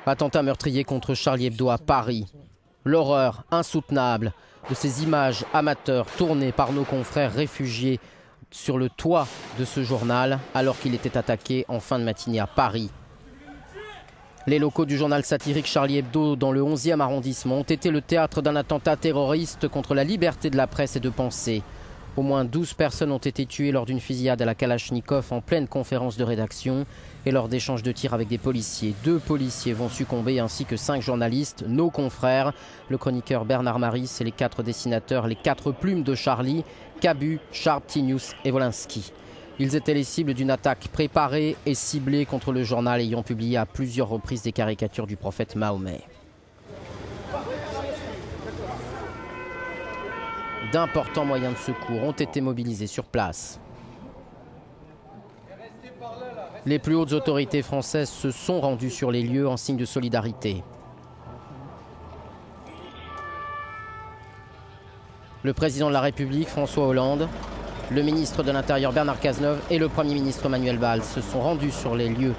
Attentat meurtrier contre Charlie Hebdo à Paris. L'horreur insoutenable de ces images amateurs tournées par nos confrères réfugiés sur le toit de ce journal alors qu'il était attaqué en fin de matinée à Paris. Les locaux du journal satirique Charlie Hebdo dans le 11e arrondissement ont été le théâtre d'un attentat terroriste contre la liberté de la presse et de penser. Au moins 12 personnes ont été tuées lors d'une fusillade à la Kalachnikov en pleine conférence de rédaction et lors d'échanges de tirs avec des policiers. 2 policiers vont succomber ainsi que 5 journalistes, nos confrères, le chroniqueur Bernard Maris et les 4 dessinateurs, les 4 plumes de Charlie, Cabu, Sharp, Tinius et Wolinski. Ils étaient les cibles d'une attaque préparée et ciblée contre le journal ayant publié à plusieurs reprises des caricatures du prophète Mahomet. D'importants moyens de secours ont été mobilisés sur place. Les plus hautes autorités françaises se sont rendues sur les lieux en signe de solidarité. Le président de la République, François Hollande, le ministre de l'Intérieur Bernard Cazeneuve et le Premier ministre Manuel Valls se sont rendus sur les lieux.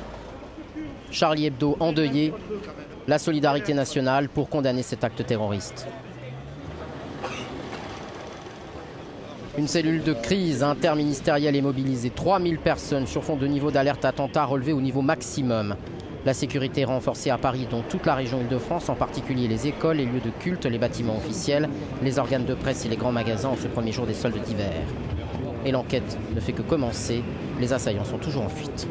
Charlie Hebdo endeuillé, la solidarité nationale pour condamner cet acte terroriste. Une cellule de crise interministérielle est mobilisée. 3000 personnes sur fond de niveau d'alerte attentat relevé au niveau maximum. La sécurité est renforcée à Paris, dont toute la région Île-de-France, en particulier les écoles, les lieux de culte, les bâtiments officiels, les organes de presse et les grands magasins en ce premier jour des soldes d'hiver. Et l'enquête ne fait que commencer, les assaillants sont toujours en fuite.